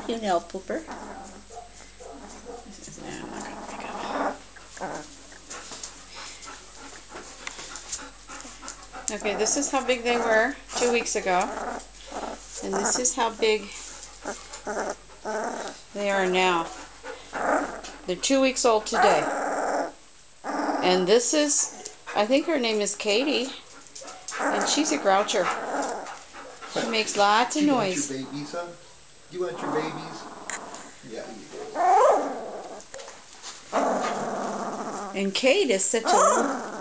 you nail pooper. This is not gonna pick up. Okay, this is how big they were 2 weeks ago. And this is how big they are now. They're 2 weeks old today. And this is, I think her name is Katie. And she's a groucher. She makes lots of noise. You want your babies, huh? You want your babies? Yeah, you do. And Kate is such a